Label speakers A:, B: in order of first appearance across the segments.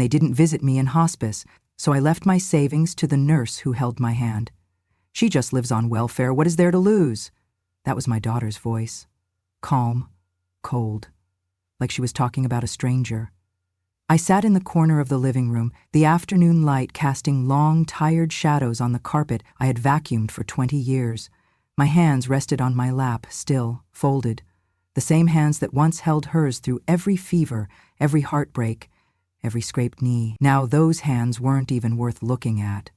A: they didn't visit me in hospice, so I left my savings to the nurse who held my hand. She just lives on welfare. What is there to lose? That was my daughter's voice. Calm, cold, like she was talking about a stranger. I sat in the corner of the living room, the afternoon light casting long, tired shadows on the carpet I had vacuumed for 20 years. My hands rested on my lap, still, folded. The same hands that once held hers through every fever, every heartbreak, every scraped knee. Now those hands weren't even worth looking at.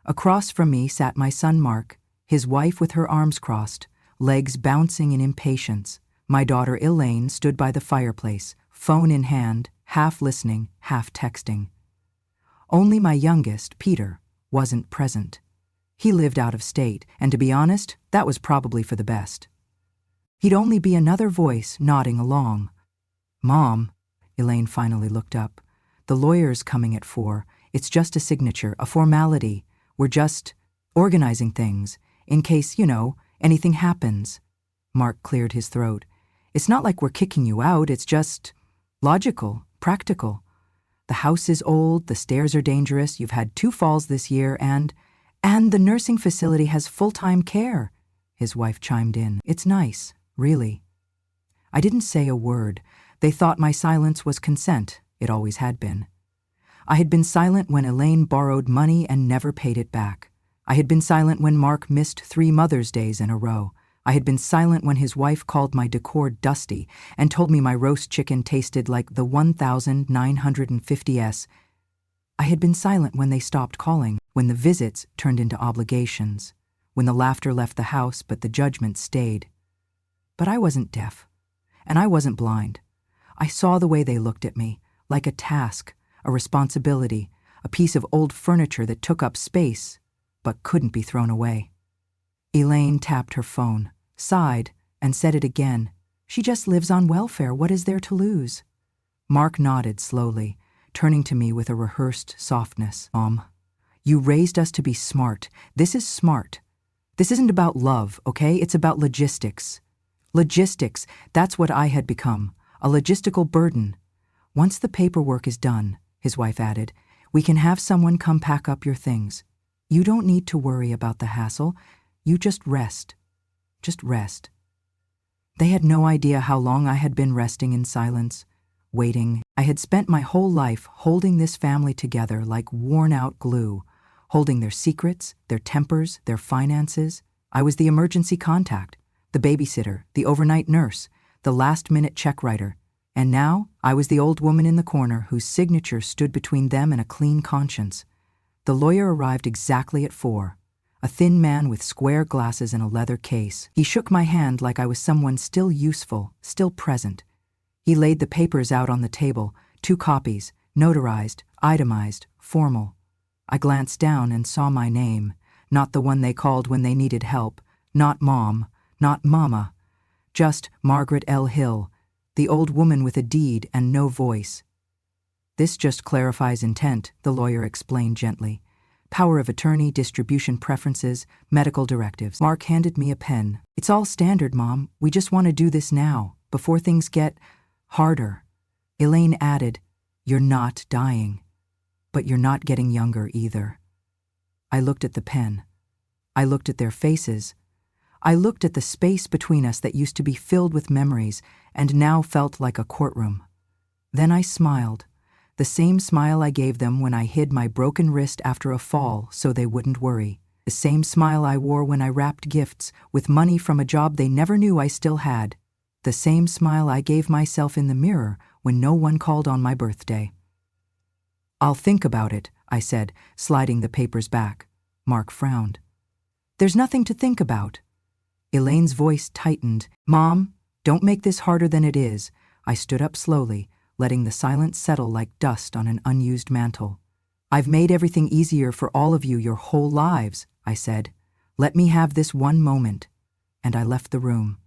A: Across from me sat my son Mark, his wife with her arms crossed, legs bouncing in impatience. My daughter Elaine stood by the fireplace, phone in hand, half listening, half texting. Only my youngest, Peter, wasn't present. He lived out of state, and to be honest, that was probably for the best. He'd only be another voice nodding along. Mom, Elaine finally looked up. The lawyer's coming at 4. It's just a signature, a formality. We're just organizing things, in case, anything happens. Mark cleared his throat. It's not like we're kicking you out, it's just logical, practical. The house is old, the stairs are dangerous, you've had 2 falls this year, and the nursing facility has full-time care, his wife chimed in. It's nice, really. I didn't say a word. They thought my silence was consent. It always had been. I had been silent when Elaine borrowed money and never paid it back. I had been silent when Mark missed 3 Mother's Days in a row. I had been silent when his wife called my decor dusty and told me my roast chicken tasted like the 1950s. I had been silent when they stopped calling, when the visits turned into obligations, when the laughter left the house but the judgment stayed. But I wasn't deaf, and I wasn't blind. I saw the way they looked at me, like a task, a responsibility, a piece of old furniture that took up space but couldn't be thrown away. Elaine tapped her phone, sighed, and said it again. She just lives on welfare. What is there to lose? Mark nodded slowly, turning to me with a rehearsed softness. Mom, you raised us to be smart. This is smart. This isn't about love, okay? It's about logistics. Logistics, that's what I had become, a logistical burden. Once the paperwork is done, his wife added, we can have someone come pack up your things. You don't need to worry about the hassle. You just rest. Just rest. They had no idea how long I had been resting in silence, waiting. I had spent my whole life holding this family together like worn-out glue, holding their secrets, their tempers, their finances. I was the emergency contact, the babysitter, the overnight nurse, the last-minute check writer. And now I was the old woman in the corner whose signature stood between them and a clean conscience. The lawyer arrived exactly at 4. A thin man with square glasses and a leather case. He shook my hand like I was someone still useful, still present. He laid the papers out on the table, 2 copies, notarized, itemized, formal. I glanced down and saw my name, not the one they called when they needed help, not Mom, not Mama, just Margaret L. Hill, the old woman with a deed and no voice. This just clarifies intent, the lawyer explained gently. Power of attorney, distribution preferences, medical directives. Mark handed me a pen. It's all standard, Mom. We just want to do this now, before things get harder. Elaine added, you're not dying, but you're not getting younger either. I looked at the pen. I looked at their faces. I looked at the space between us that used to be filled with memories and now felt like a courtroom. Then I smiled. The same smile I gave them when I hid my broken wrist after a fall so they wouldn't worry. The same smile I wore when I wrapped gifts with money from a job they never knew I still had. The same smile I gave myself in the mirror when no one called on my birthday. I'll think about it, I said, sliding the papers back. Mark frowned. There's nothing to think about. Elaine's voice tightened. Mom, don't make this harder than it is. I stood up slowly, letting the silence settle like dust on an unused mantle. I've made everything easier for all of you your whole lives, I said. Let me have this one moment. And I left the room.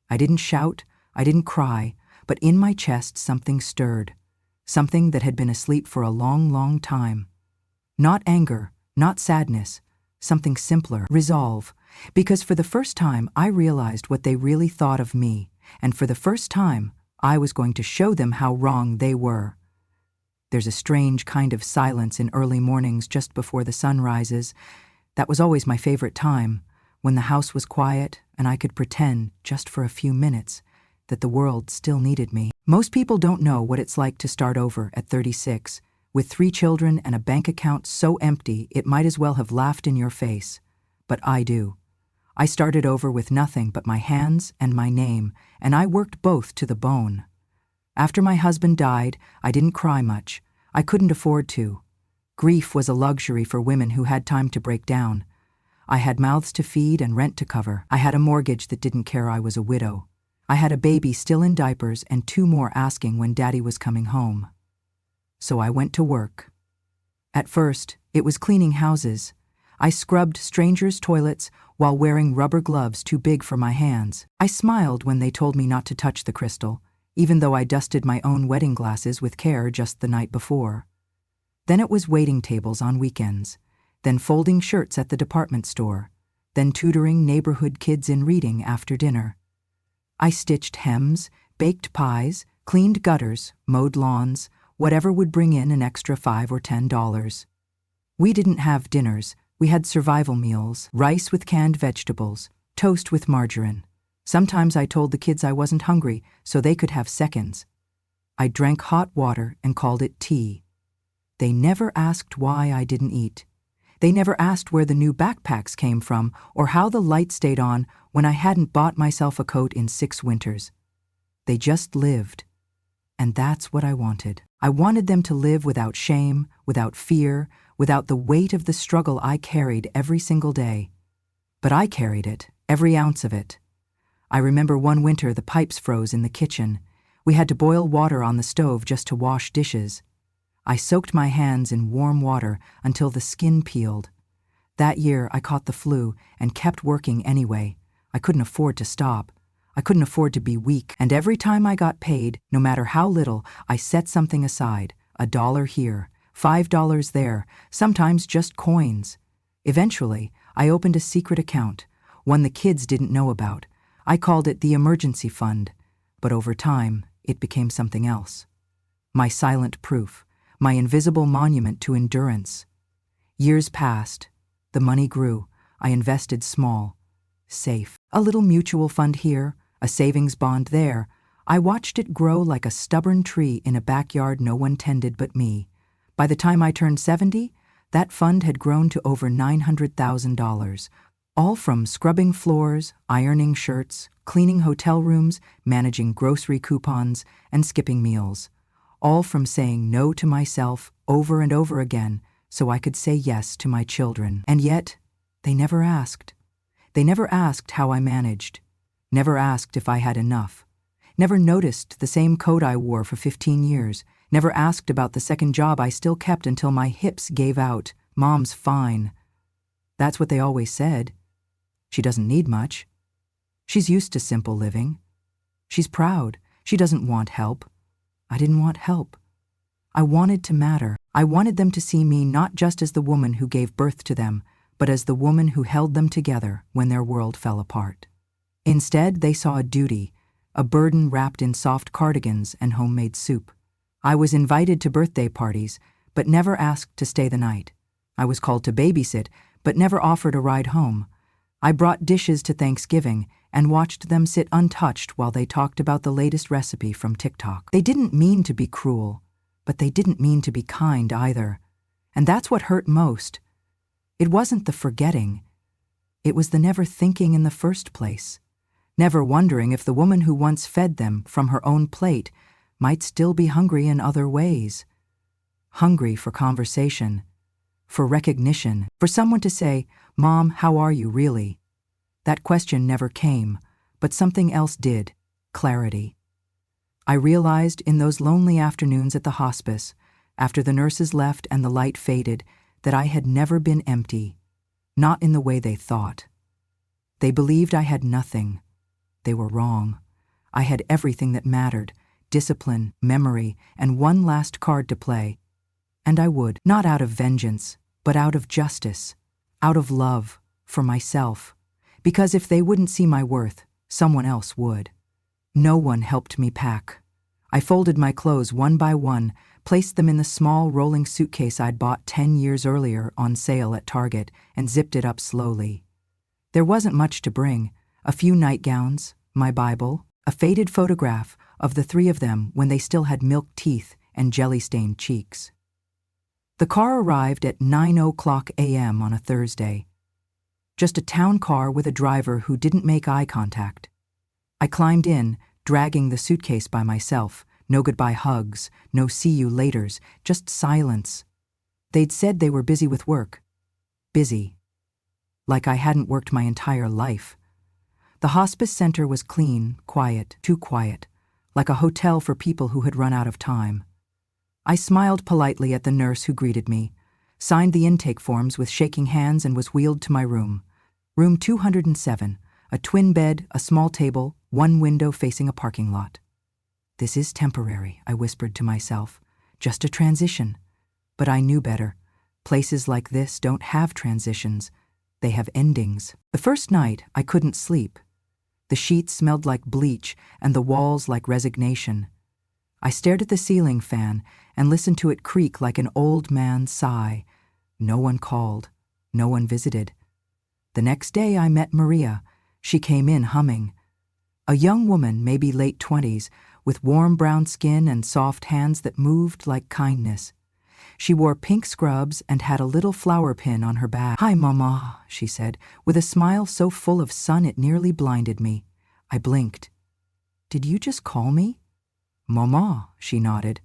A: I didn't shout, I didn't cry, but in my chest something stirred. Something that had been asleep for a long, long time. Not anger, not sadness, something simpler. Resolve. Because for the first time I realized what they really thought of me, and for the first time I was going to show them how wrong they were. There's a strange kind of silence in early mornings just before the sun rises. That was always my favorite time, when the house was quiet and I could pretend, just for a few minutes, that the world still needed me. Most people don't know what it's like to start over at 36, with 3 children and a bank account so empty it might as well have laughed in your face. But I do. I started over with nothing but my hands and my name, and I worked both to the bone. After my husband died, I didn't cry much. I couldn't afford to. Grief was a luxury for women who had time to break down. I had mouths to feed and rent to cover. I had a mortgage that didn't care I was a widow. I had a baby still in diapers and 2 more asking when Daddy was coming home. So I went to work. At first, it was cleaning houses. I scrubbed strangers' toilets while wearing rubber gloves too big for my hands. I smiled when they told me not to touch the crystal, even though I dusted my own wedding glasses with care just the night before. Then it was waiting tables on weekends, then folding shirts at the department store, then tutoring neighborhood kids in reading after dinner. I stitched hems, baked pies, cleaned gutters, mowed lawns, whatever would bring in an extra $5 or $10. We didn't have dinners. We had survival meals, rice with canned vegetables, toast with margarine. Sometimes I told the kids I wasn't hungry so they could have seconds. I drank hot water and called it tea. They never asked why I didn't eat. They never asked where the new backpacks came from or how the light stayed on when I hadn't bought myself a coat in 6 winters. They just lived. And that's what I wanted. I wanted them to live without shame, without fear, without the weight of the struggle I carried every single day. But I carried it, every ounce of it. I remember one winter the pipes froze in the kitchen. We had to boil water on the stove just to wash dishes. I soaked my hands in warm water until the skin peeled. That year I caught the flu and kept working anyway. I couldn't afford to stop. I couldn't afford to be weak, and every time I got paid, no matter how little, I set something aside, $1 here, $5 there, sometimes just coins. Eventually, I opened a secret account, one the kids didn't know about. I called it the emergency fund, but over time, it became something else. My silent proof, my invisible monument to endurance. Years passed. The money grew. I invested small, safe. A little mutual fund here, a savings bond there. I watched it grow like a stubborn tree in a backyard no one tended but me. By the time I turned 70, that fund had grown to over $900,000, all from scrubbing floors, ironing shirts, cleaning hotel rooms, managing grocery coupons, and skipping meals. All from saying no to myself over and over again so I could say yes to my children. And yet, they never asked. They never asked how I managed. Never asked if I had enough. Never noticed the same coat I wore for 15 years. Never asked about the second job I still kept until my hips gave out. Mom's fine. That's what they always said. She doesn't need much. She's used to simple living. She's proud. She doesn't want help. I didn't want help. I wanted to matter. I wanted them to see me not just as the woman who gave birth to them, but as the woman who held them together when their world fell apart. Instead, they saw a duty, a burden wrapped in soft cardigans and homemade soup. I was invited to birthday parties, but never asked to stay the night. I was called to babysit, but never offered a ride home. I brought dishes to Thanksgiving and watched them sit untouched while they talked about the latest recipe from TikTok. They didn't mean to be cruel, but they didn't mean to be kind either. And that's what hurt most. It wasn't the forgetting. It was the never thinking in the first place. Never wondering if the woman who once fed them from her own plate might still be hungry in other ways. Hungry for conversation, for recognition, for someone to say, "Mom, how are you really?" That question never came, but something else did, clarity. I realized in those lonely afternoons at the hospice, after the nurses left and the light faded, that I had never been empty, not in the way they thought. They believed I had nothing. They were wrong. I had everything that mattered, discipline, memory, and one last card to play. And I would, not out of vengeance, but out of justice, out of love, for myself. Because if they wouldn't see my worth, someone else would. No one helped me pack. I folded my clothes one by one, placed them in the small rolling suitcase I'd bought 10 years earlier on sale at Target, and zipped it up slowly. There wasn't much to bring: a few nightgowns, my Bible, a faded photograph of the three of them when they still had milk teeth and jelly-stained cheeks. The car arrived at 9:00 a.m. on a Thursday. Just a town car with a driver who didn't make eye contact. I climbed in, dragging the suitcase by myself. No goodbye hugs, no see you laters, just silence. They'd said they were busy with work. Busy. Like I hadn't worked my entire life. The hospice center was clean, quiet, too quiet, like a hotel for people who had run out of time. I smiled politely at the nurse who greeted me, signed the intake forms with shaking hands, and was wheeled to my room. Room 207, a twin bed, a small table, one window facing a parking lot. This is temporary, I whispered to myself. Just a transition. But I knew better. Places like this don't have transitions. They have endings. The first night, I couldn't sleep. The sheets smelled like bleach and the walls like resignation. I stared at the ceiling fan and listened to it creak like an old man's sigh. No one called. No one visited. The next day I met Maria. She came in humming. A young woman, maybe late 20s, with warm brown skin and soft hands that moved like kindness. She wore pink scrubs and had a little flower pin on her back. "Hi, Mama," she said, with a smile so full of sun it nearly blinded me. I blinked. "Did you just call me?" "Mama," she nodded.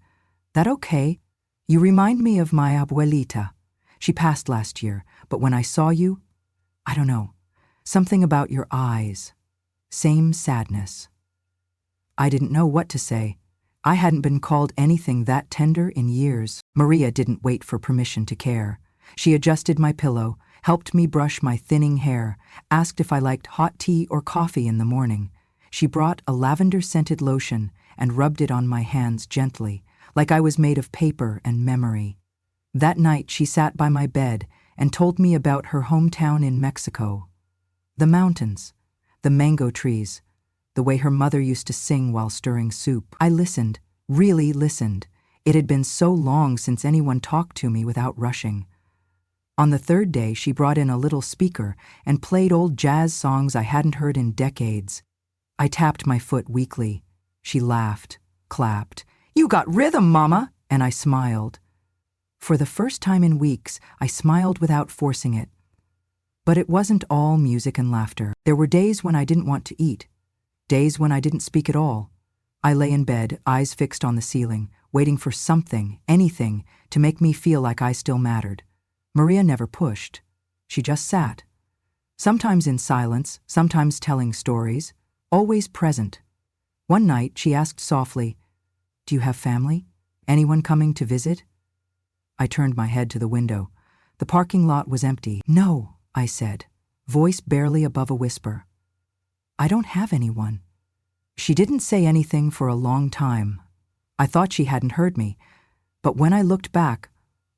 A: "That okay? You remind me of my abuelita. She passed last year, but when I saw you, I don't know, something about your eyes. Same sadness." I didn't know what to say. I hadn't been called anything that tender in years. Maria didn't wait for permission to care. She adjusted my pillow, helped me brush my thinning hair, asked if I liked hot tea or coffee in the morning. She brought a lavender-scented lotion and rubbed it on my hands gently, like I was made of paper and memory. That night she sat by my bed and told me about her hometown in Mexico. The mountains, the mango trees, the way her mother used to sing while stirring soup. I listened, really listened. It had been so long since anyone talked to me without rushing. On the third day, she brought in a little speaker and played old jazz songs I hadn't heard in decades. I tapped my foot weakly. She laughed, clapped. "You got rhythm, Mama!" And I smiled. For the first time in weeks, I smiled without forcing it. But it wasn't all music and laughter. There were days when I didn't want to eat. Days when I didn't speak at all. I lay in bed, eyes fixed on the ceiling, waiting for something, anything, to make me feel like I still mattered. Maria never pushed. She just sat. Sometimes in silence, sometimes telling stories, always present. One night, she asked softly, "Do you have family? Anyone coming to visit?" I turned my head to the window. The parking lot was empty. "No," I said, voice barely above a whisper. "I don't have anyone." She didn't say anything for a long time. I thought she hadn't heard me, but when I looked back,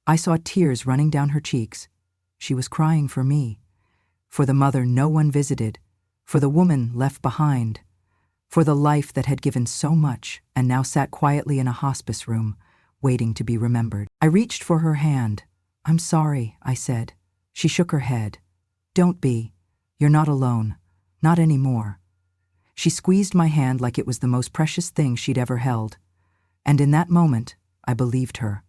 A: I saw tears running down her cheeks. She was crying for me, for the mother no one visited, for the woman left behind, for the life that had given so much and now sat quietly in a hospice room, waiting to be remembered. I reached for her hand. "I'm sorry," I said. She shook her head. "Don't be. You're not alone. Not anymore." She squeezed my hand like it was the most precious thing she'd ever held. And in that moment, I believed her.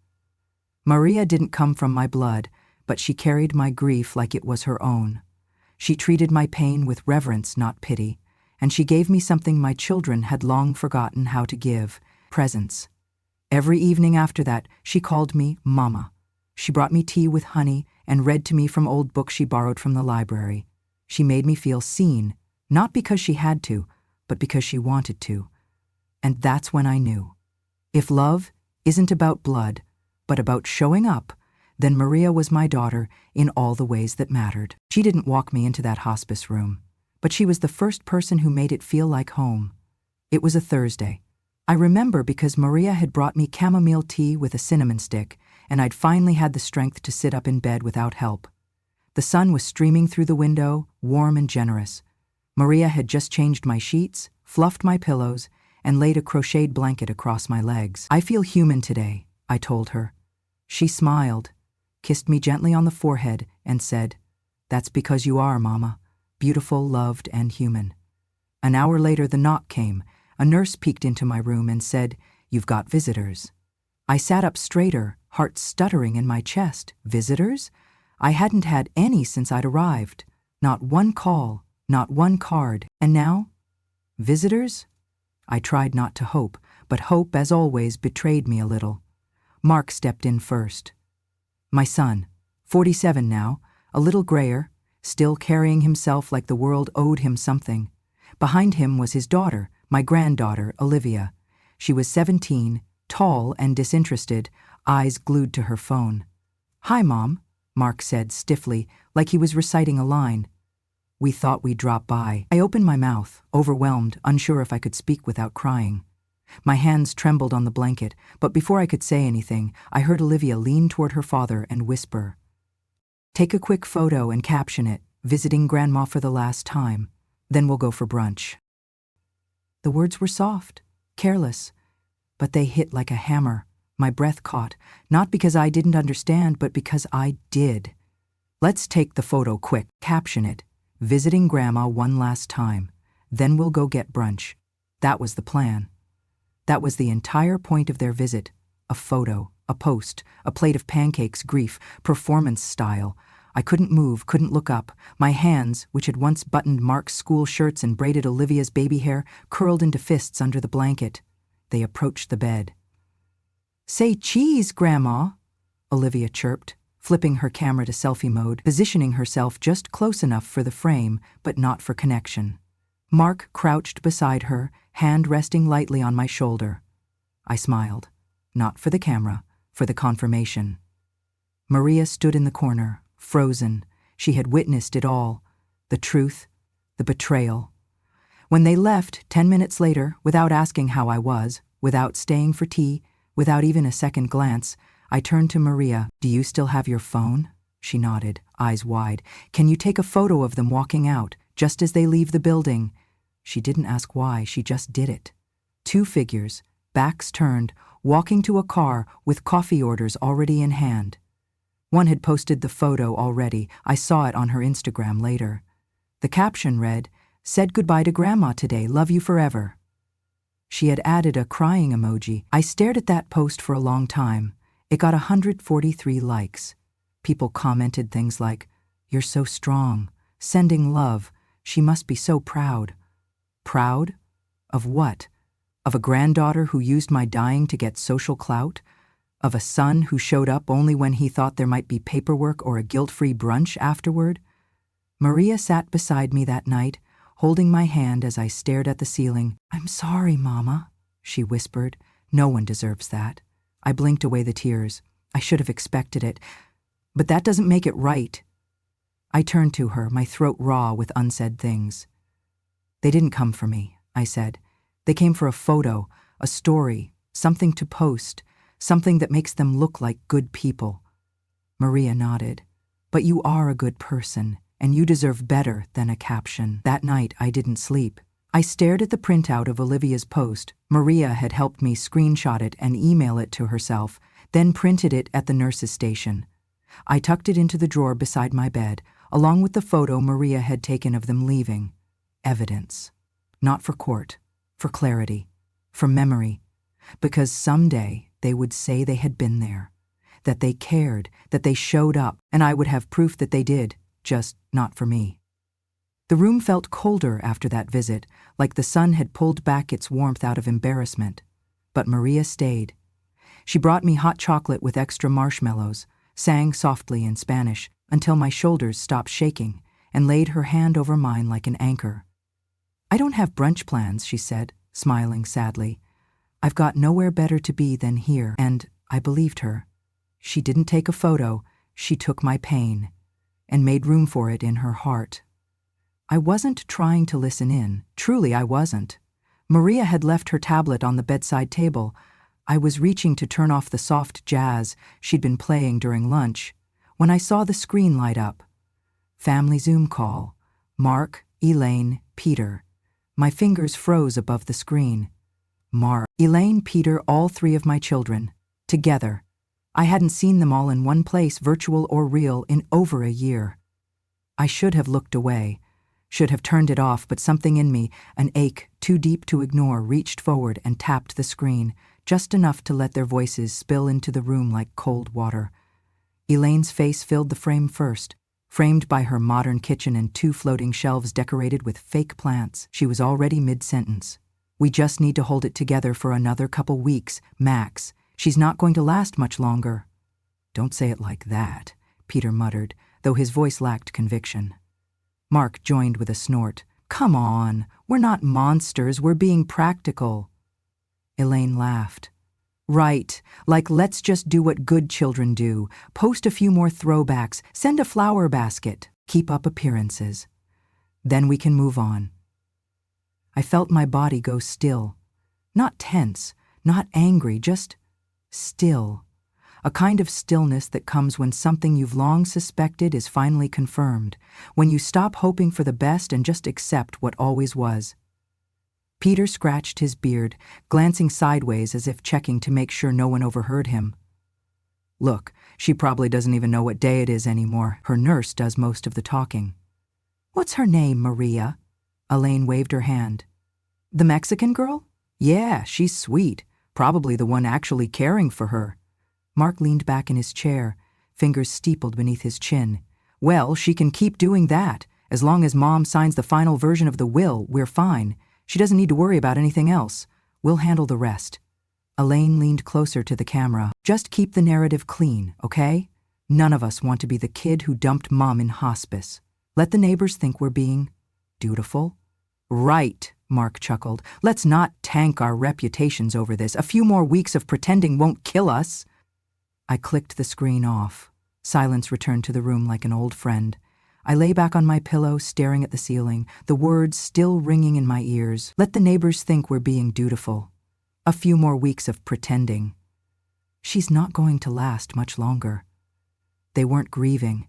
A: Maria didn't come from my blood, but she carried my grief like it was her own. She treated my pain with reverence, not pity, and she gave me something my children had long forgotten how to give: presence. Every evening after that, she called me Mama. She brought me tea with honey and read to me from old books she borrowed from the library. She made me feel seen, not because she had to, but because she wanted to. And that's when I knew. If love isn't about blood, but about showing up, then Maria was my daughter in all the ways that mattered. She didn't walk me into that hospice room, but she was the first person who made it feel like home. It was a Thursday. I remember because Maria had brought me chamomile tea with a cinnamon stick, and I'd finally had the strength to sit up in bed without help. The sun was streaming through the window, warm and generous. Maria had just changed my sheets, fluffed my pillows, and laid a crocheted blanket across my legs. "I feel human today," I told her. She smiled, kissed me gently on the forehead, and said, "That's because you are, Mama, beautiful, loved, and human." An hour later the knock came. A nurse peeked into my room and said, "You've got visitors." I sat up straighter, heart stuttering in my chest. Visitors? I hadn't had any since I'd arrived. Not one call, not one card. And now? Visitors? I tried not to hope, but hope, as always, betrayed me a little. Mark stepped in first. My son, 47 now, a little grayer, still carrying himself like the world owed him something. Behind him was his daughter, my granddaughter, Olivia. She was 17, tall and disinterested, eyes glued to her phone. "Hi, Mom," Mark said stiffly, like he was reciting a line. "We thought we'd drop by." I opened my mouth, overwhelmed, unsure if I could speak without crying. My hands trembled on the blanket, but before I could say anything, I heard Olivia lean toward her father and whisper, "Take a quick photo and caption it, 'Visiting Grandma for the last time.' Then we'll go for brunch." The words were soft, careless, but they hit like a hammer. My breath caught, not because I didn't understand, but because I did. "Let's take the photo quick, caption it, 'Visiting Grandma one last time. Then we'll go get brunch.'" That was the plan. That was the entire point of their visit. A photo, a post, a plate of pancakes, grief, performance style. I couldn't move, couldn't look up. My hands, which had once buttoned Mark's school shirts and braided Olivia's baby hair, curled into fists under the blanket. They approached the bed. "Say cheese, Grandma," Olivia chirped, flipping her camera to selfie mode, positioning herself just close enough for the frame, but not for connection. Mark crouched beside her, hand resting lightly on my shoulder. I smiled, not for the camera, for the confirmation. Maria stood in the corner, frozen. She had witnessed it all. The truth, the betrayal. When they left, 10 minutes later, without asking how I was, without staying for tea, without even a second glance, I turned to Maria. "Do you still have your phone?" She nodded, eyes wide. "Can you take a photo of them walking out, just as they leave the building?" She didn't ask why, she just did it. Two figures, backs turned, walking to a car with coffee orders already in hand. One had posted the photo already. I saw it on her Instagram later. The caption read, "Said goodbye to Grandma today, love you forever." She had added a crying emoji. I stared at that post for a long time. It got 143 likes. People commented things like, "You're so strong, sending love, she must be so proud." Proud? Of what? Of a granddaughter who used my dying to get social clout? Of a son who showed up only when he thought there might be paperwork or a guilt-free brunch afterward? Maria sat beside me that night, holding my hand as I stared at the ceiling. "I'm sorry, Mama," she whispered. "No one deserves that." I blinked away the tears. I should have expected it. But that doesn't make it right. I turned to her, my throat raw with unsaid things. "They didn't come for me," I said. "They came for a photo, a story, something to post, something that makes them look like good people." Maria nodded. "But you are a good person, and you deserve better than a caption." That night I didn't sleep. I stared at the printout of Olivia's post. Maria had helped me screenshot it and email it to herself, then printed it at the nurse's station. I tucked it into the drawer beside my bed, along with the photo Maria had taken of them leaving. Evidence. Not for court, for clarity, for memory, because someday they would say they had been there, that they cared, that they showed up, and I would have proof that they did, just not for me. The room felt colder after that visit, like the sun had pulled back its warmth out of embarrassment. But Maria stayed. She brought me hot chocolate with extra marshmallows, sang softly in Spanish until my shoulders stopped shaking, and laid her hand over mine like an anchor. "I don't have brunch plans," she said, smiling sadly. "I've got nowhere better to be than here." And I believed her. She didn't take a photo, she took my pain, and made room for it in her heart. I wasn't trying to listen in. Truly, I wasn't. Maria had left her tablet on the bedside table. I was reaching to turn off the soft jazz she'd been playing during lunch when I saw the screen light up. Family Zoom call. Mark, Elaine, Peter. My fingers froze above the screen. Mark, Elaine, Peter, all three of my children. together. I hadn't seen them all in one place, virtual or real, in over a year. I should have looked away, should have turned it off, but something in me, an ache too deep to ignore, reached forward and tapped the screen, just enough to let their voices spill into the room like cold water. Elaine's face filled the frame first, framed by her modern kitchen and 2 floating shelves decorated with fake plants. She was already mid-sentence. We just need to hold it together for another couple weeks, max. She's not going to last much longer. Don't say it like that, Peter muttered, though his voice lacked conviction. Mark joined with a snort. Come on, we're not monsters, we're being practical. Elaine laughed. Right, like let's just do what good children do. Post a few more throwbacks, send a flower basket, keep up appearances. Then we can move on. I felt my body go still. Not tense, not angry, just still. A kind of stillness that comes when something you've long suspected is finally confirmed, when you stop hoping for the best and just accept what always was. Peter scratched his beard, glancing sideways as if checking to make sure no one overheard him. Look, she probably doesn't even know what day it is anymore. Her nurse does most of the talking. What's her name, Maria? Elaine waved her hand. The Mexican girl? Yeah, she's sweet. Probably the one actually caring for her. Mark leaned back in his chair, fingers steepled beneath his chin. Well, she can keep doing that. As long as Mom signs the final version of the will, we're fine. She doesn't need to worry about anything else. We'll handle the rest. Elaine leaned closer to the camera. Just keep the narrative clean, okay? None of us want to be the kid who dumped Mom in hospice. Let the neighbors think we're being dutiful. Right, Mark chuckled. Let's not tank our reputations over this. A few more weeks of pretending won't kill us. I clicked the screen off. Silence returned to the room like an old friend. I lay back on my pillow, staring at the ceiling, the words still ringing in my ears. Let the neighbors think we're being dutiful. A few more weeks of pretending. She's not going to last much longer. They weren't grieving.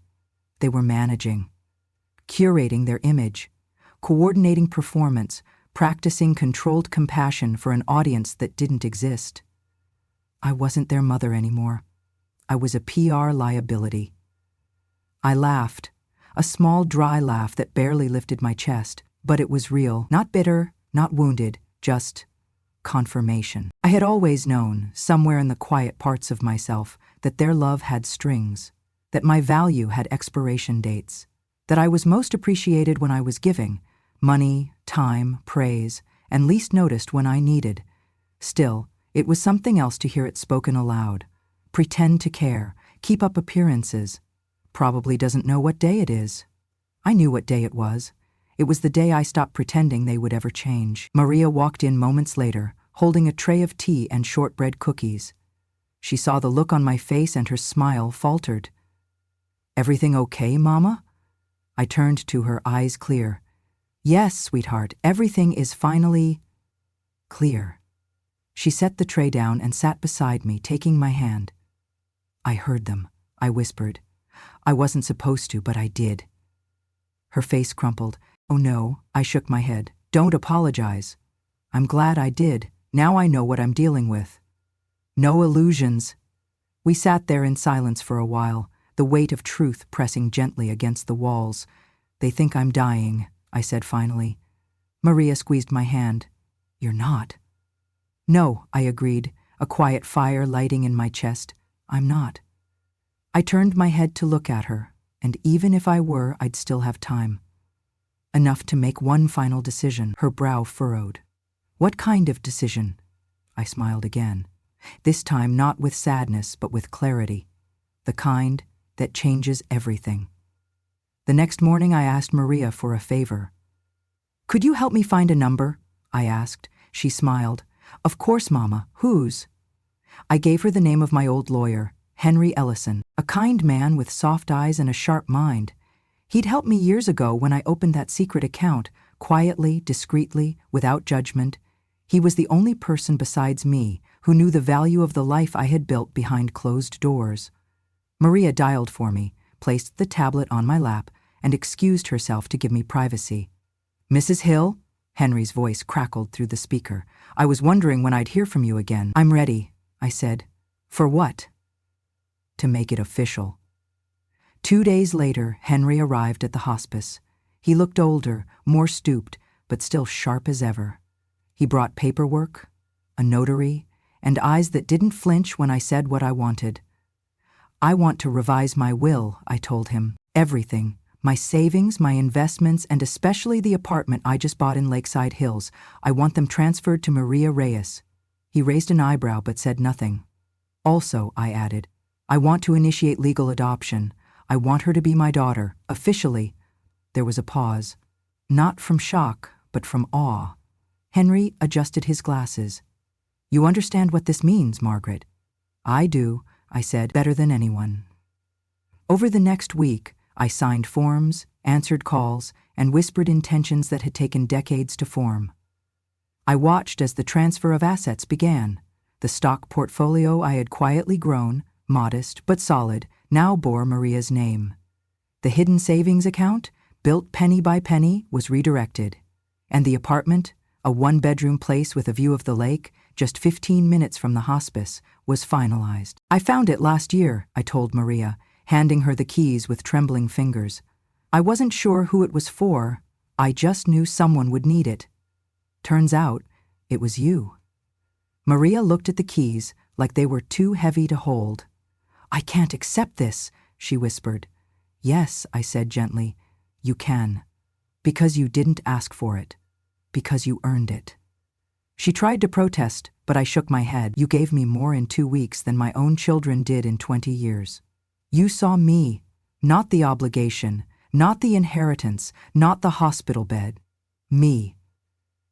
A: They were managing. Curating their image. Coordinating performance. Practicing controlled compassion for an audience that didn't exist. I wasn't their mother anymore. I was a PR liability. I laughed. A small, dry laugh that barely lifted my chest, but it was real, not bitter, not wounded, just confirmation. I had always known, somewhere in the quiet parts of myself, that their love had strings, that my value had expiration dates, that I was most appreciated when I was giving, money, time, praise, and least noticed when I needed. Still, it was something else to hear it spoken aloud. Pretend to care, keep up appearances. Probably doesn't know what day it is. I knew what day it was. It was the day I stopped pretending they would ever change. Maria walked in moments later, holding a tray of tea and shortbread cookies. She saw the look on my face and her smile faltered. Everything okay, Mama? I turned to her, eyes clear. Yes, sweetheart, everything is finally clear. She set the tray down and sat beside me, taking my hand. I heard them, I whispered. I wasn't supposed to, but I did. Her face crumpled. Oh no, I shook my head. Don't apologize. I'm glad I did. Now I know what I'm dealing with. No illusions. We sat there in silence for a while, the weight of truth pressing gently against the walls. They think I'm dying, I said finally. Maria squeezed my hand. You're not. No, I agreed, a quiet fire lighting in my chest. I'm not. I turned my head to look at her, and even if I were, I'd still have time. Enough to make one final decision. Her brow furrowed. What kind of decision? I smiled again, this time not with sadness, but with clarity. The kind that changes everything. The next morning I asked Maria for a favor. Could you help me find a number? I asked. She smiled. Of course, Mama. Whose? I gave her the name of my old lawyer, Henry Ellison, a kind man with soft eyes and a sharp mind. He'd helped me years ago when I opened that secret account, quietly, discreetly, without judgment. He was the only person besides me who knew the value of the life I had built behind closed doors. Maria dialed for me, placed the tablet on my lap, and excused herself to give me privacy. Mrs. Hill? Henry's voice crackled through the speaker. I was wondering when I'd hear from you again. I'm ready, I said. For what? To make it official. 2 days later, Henry arrived at the hospice. He looked older, more stooped, but still sharp as ever. He brought paperwork, a notary, and eyes that didn't flinch when I said what I wanted. I want to revise my will, I told him. Everything. My savings, my investments, and especially the apartment I just bought in Lakeside Hills. I want them transferred to Maria Reyes. He raised an eyebrow but said nothing. Also, I added, I want to initiate legal adoption. I want her to be my daughter, officially. There was a pause. Not from shock, but from awe. Henry adjusted his glasses. You understand what this means, Margaret? I do, I said, better than anyone. Over the next week, I signed forms, answered calls, and whispered intentions that had taken decades to form. I watched as the transfer of assets began. The stock portfolio I had quietly grown, modest but solid, now bore Maria's name. The hidden savings account, built penny by penny, was redirected. And the apartment, a one-bedroom place with a view of the lake, just 15 minutes from the hospice, was finalized. I found it last year, I told Maria, handing her the keys with trembling fingers. I wasn't sure who it was for. I just knew someone would need it. Turns out, it was you. Maria looked at the keys like they were too heavy to hold. I can't accept this, she whispered. Yes, I said gently, you can. Because you didn't ask for it. Because you earned it. She tried to protest, but I shook my head. You gave me more in 2 weeks than my own children did in 20 years. You saw me, not the obligation, not the inheritance, not the hospital bed. Me.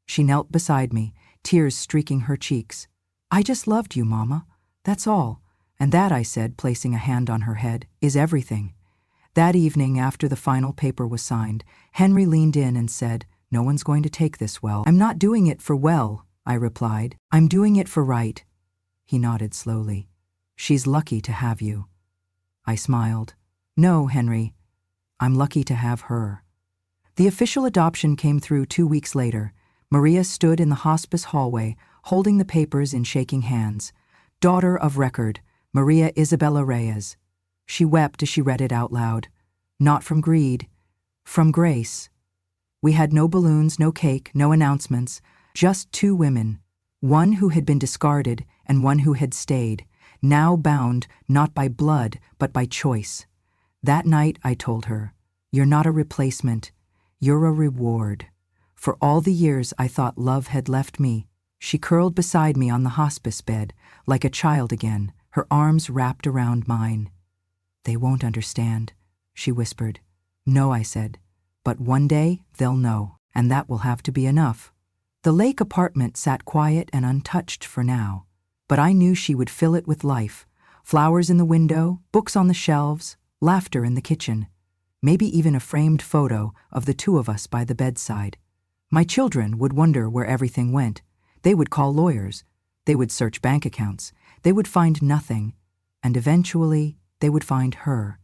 A: She knelt beside me, tears streaking her cheeks. I just loved you, Mama. That's all. And that, I said, placing a hand on her head, is everything. That evening, after the final paper was signed, Henry leaned in and said, No one's going to take this well. I'm not doing it for well, I replied. I'm doing it for right. He nodded slowly. She's lucky to have you. I smiled. No, Henry. I'm lucky to have her. The official adoption came through 2 weeks later. Maria stood in the hospice hallway, holding the papers in shaking hands. Daughter of record, Maria Isabella Reyes. She wept as she read it out loud. Not from greed, from grace. We had no balloons, no cake, no announcements, just 2 women, one who had been discarded and one who had stayed, now bound not by blood but by choice. That night I told her, You're not a replacement, you're a reward. For all the years I thought love had left me, she curled beside me on the hospice bed, like a child again, her arms wrapped around mine. They won't understand, she whispered. No, I said, but one day they'll know, and that will have to be enough. The lake apartment sat quiet and untouched for now, but I knew she would fill it with life. Flowers in the window, books on the shelves, laughter in the kitchen, maybe even a framed photo of the 2 of us by the bedside. My children would wonder where everything went. They would call lawyers. They would search bank accounts. They would find nothing. And eventually, they would find her.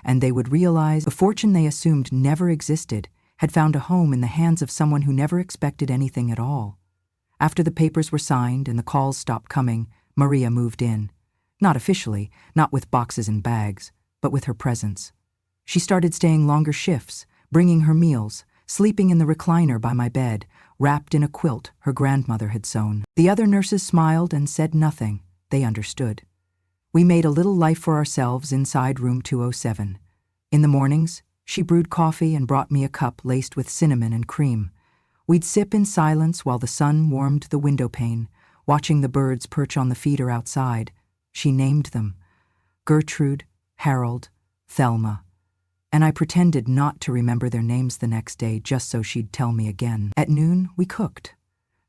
A: And they would realize the fortune they assumed never existed had found a home in the hands of someone who never expected anything at all. After the papers were signed and the calls stopped coming, Maria moved in. Not officially, not with boxes and bags, but with her presence. She started staying longer shifts, bringing her meals, sleeping in the recliner by my bed, wrapped in a quilt her grandmother had sewn. The other nurses smiled and said nothing. They understood. We made a little life for ourselves inside room 207. In the mornings, she brewed coffee and brought me a cup laced with cinnamon and cream. We'd sip in silence while the sun warmed the window pane, watching the birds perch on the feeder outside. She named them. Gertrude, Harold, Thelma. And I pretended not to remember their names the next day just so she'd tell me again. At noon, we cooked.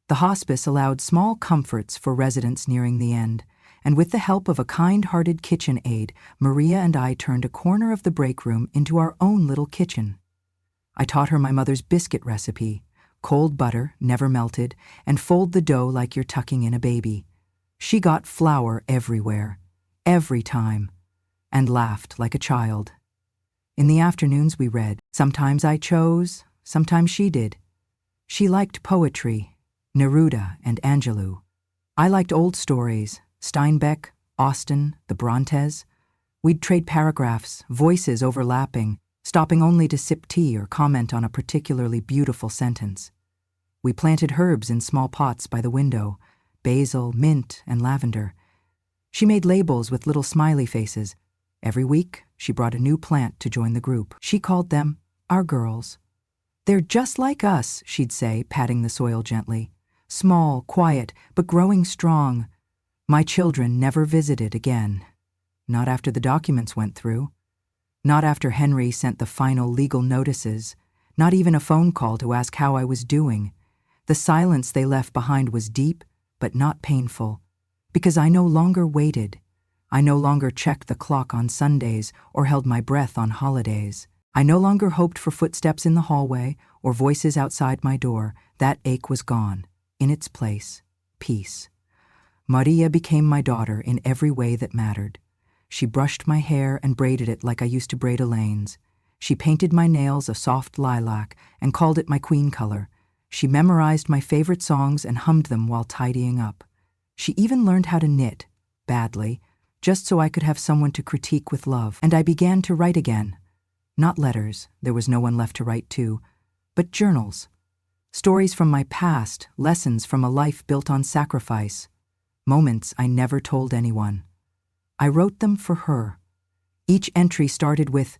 A: The hospice allowed small comforts for residents nearing the end, and with the help of a kind-hearted kitchen aide, Maria and I turned a corner of the break room into our own little kitchen. I taught her my mother's biscuit recipe, cold butter, never melted, and fold the dough like you're tucking in a baby. She got flour everywhere, every time, and laughed like a child. In the afternoons we read. Sometimes I chose, sometimes she did. She liked poetry, Neruda and Angelou. I liked old stories, Steinbeck, Austen, the Brontes. We'd trade paragraphs, voices overlapping, stopping only to sip tea or comment on a particularly beautiful sentence. We planted herbs in small pots by the window, basil, mint, and lavender. She made labels with little smiley faces. Every week, she brought a new plant to join the group. She called them our girls. "They're just like us," she'd say, patting the soil gently. "Small, quiet, but growing strong." My children never visited again. Not after the documents went through. Not after Henry sent the final legal notices. Not even a phone call to ask how I was doing. The silence they left behind was deep, but not painful. Because I no longer waited. I no longer checked the clock on Sundays or held my breath on holidays. I no longer hoped for footsteps in the hallway or voices outside my door. That ache was gone. In its place, peace. Maria became my daughter in every way that mattered. She brushed my hair and braided it like I used to braid Elaine's. She painted my nails a soft lilac and called it my queen color. She memorized my favorite songs and hummed them while tidying up. She even learned how to knit, badly, just so I could have someone to critique with love. And I began to write again. Not letters, there was no one left to write to, but journals. Stories from my past, lessons from a life built on sacrifice. Moments I never told anyone. I wrote them for her. Each entry started with,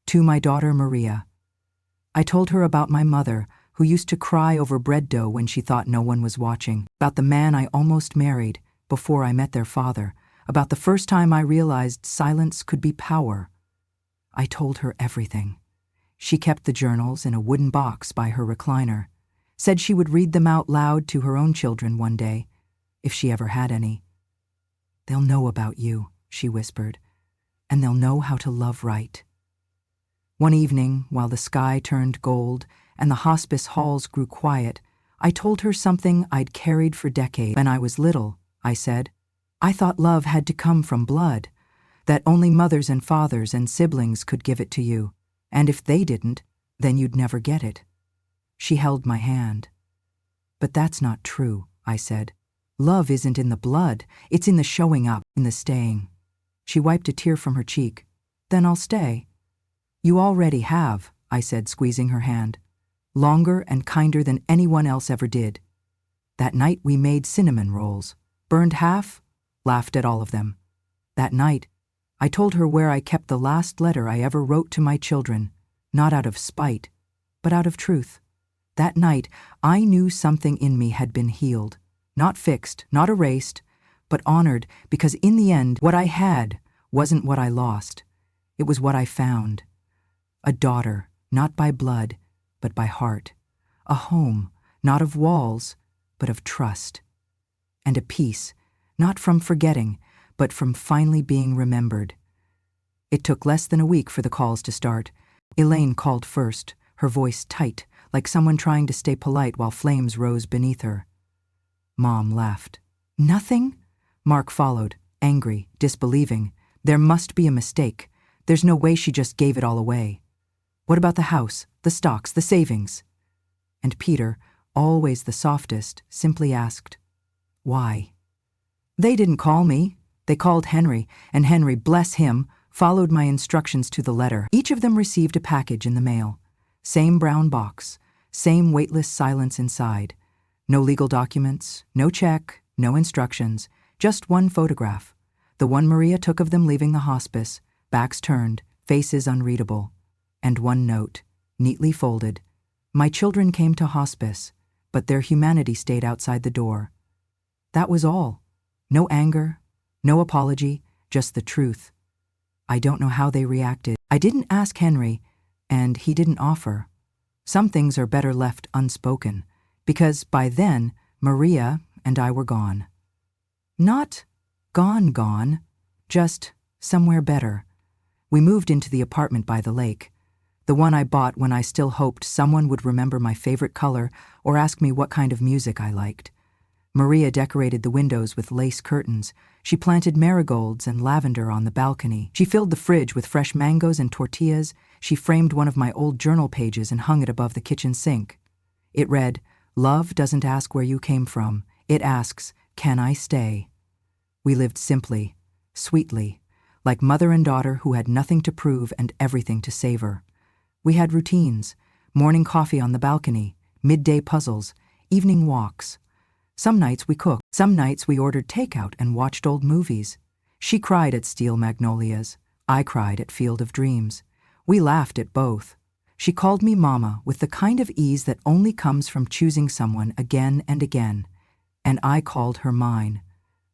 A: "To my daughter Maria." I told her about my mother, who used to cry over bread dough when she thought no one was watching, about the man I almost married before I met their father, about the first time I realized silence could be power. I told her everything. She kept the journals in a wooden box by her recliner, said she would read them out loud to her own children one day, if she ever had any. "They'll know about you," she whispered, "and they'll know how to love right." One evening, while the sky turned gold and the hospice halls grew quiet, I told her something I'd carried for decades. "When I was little," I said, "I thought love had to come from blood, that only mothers and fathers and siblings could give it to you, and if they didn't, then you'd never get it." She held my hand. "But that's not true," I said. "Love isn't in the blood, it's in the showing up, in the staying." She wiped a tear from her cheek. "Then I'll stay." "You already have," I said, squeezing her hand. "Longer and kinder than anyone else ever did." That night we made cinnamon rolls, burned half, laughed at all of them. That night, I told her where I kept the last letter I ever wrote to my children, not out of spite, but out of truth. That night, I knew something in me had been healed, not fixed, not erased, but honored, because in the end, what I had wasn't what I lost. It was what I found. A daughter, not by blood, but by heart. A home, not of walls, but of trust. And a peace, not from forgetting, but from finally being remembered. It took less than a week for the calls to start. Elaine called first, her voice tight, like someone trying to stay polite while flames rose beneath her. Mom laughed. "Nothing?" Mark followed, angry, disbelieving. "There must be a mistake. There's no way she just gave it all away. What about the house, the stocks, the savings?" And Peter, always the softest, simply asked, "Why?" "They didn't call me. They called Henry, and Henry, bless him, followed my instructions to the letter." Each of them received a package in the mail. Same brown box, same weightless silence inside. No legal documents, no check, no instructions, just one photograph. The one Maria took of them leaving the hospice, backs turned, faces unreadable. And one note, neatly folded. "My children came to hospice, but their humanity stayed outside the door." That was all. No anger, no apology, just the truth. I don't know how they reacted. I didn't ask Henry, and he didn't offer. Some things are better left unspoken, because by then, Maria and I were gone. Not gone, just somewhere better. We moved into the apartment by the lake, the one I bought when I still hoped someone would remember my favorite color or ask me what kind of music I liked. Maria decorated the windows with lace curtains. She planted marigolds and lavender on the balcony. She filled the fridge with fresh mangoes and tortillas. She framed one of my old journal pages and hung it above the kitchen sink. It read, "Love doesn't ask where you came from. It asks, can I stay?" We lived simply, sweetly, like mother and daughter who had nothing to prove and everything to savor. We had routines: morning coffee on the balcony, midday puzzles, evening walks. Some nights we cooked, some nights we ordered takeout and watched old movies. She cried at Steel Magnolias. I cried at Field of Dreams. We laughed at both. She called me Mama with the kind of ease that only comes from choosing someone again and again, and I called her mine.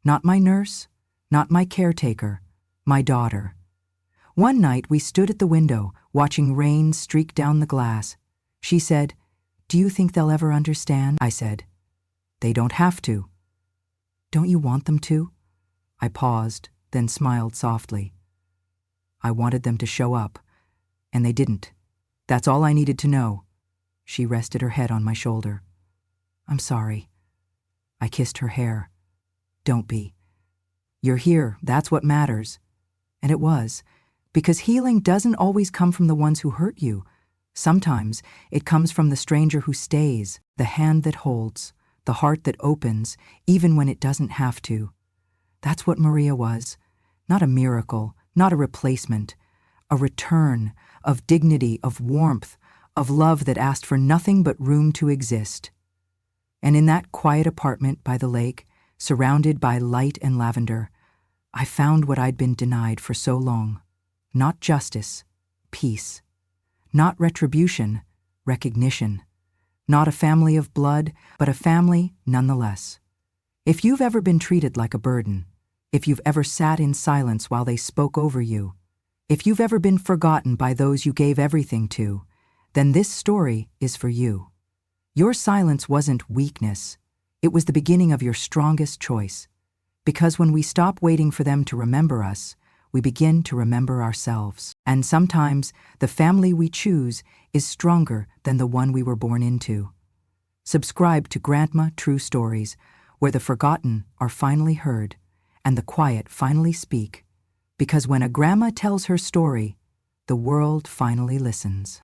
A: Not my nurse, not my caretaker, my daughter. One night we stood at the window, watching rain streak down the glass. She said, "Do you think they'll ever understand?" I said, "They don't have to." "Don't you want them to?" I paused, then smiled softly. I wanted them to show up, and they didn't. That's all I needed to know. She rested her head on my shoulder. "I'm sorry." I kissed her hair. "Don't be. You're here, that's what matters." And it was, because healing doesn't always come from the ones who hurt you. Sometimes it comes from the stranger who stays, the hand that holds, the heart that opens, even when it doesn't have to. That's what Maria was. Not a miracle, not a replacement. A return of dignity, of warmth, of love that asked for nothing but room to exist. And in that quiet apartment by the lake, surrounded by light and lavender, I found what I'd been denied for so long. Not justice, peace. Not retribution, recognition. Not a family of blood, but a family nonetheless. If you've ever been treated like a burden, if you've ever sat in silence while they spoke over you, if you've ever been forgotten by those you gave everything to, then this story is for you. Your silence wasn't weakness. It was the beginning of your strongest choice. Because when we stop waiting for them to remember us, we begin to remember ourselves. And sometimes the family we choose is stronger than the one we were born into. Subscribe to Grandma True Stories, where the forgotten are finally heard and the quiet finally speak. Because when a grandma tells her story, the world finally listens.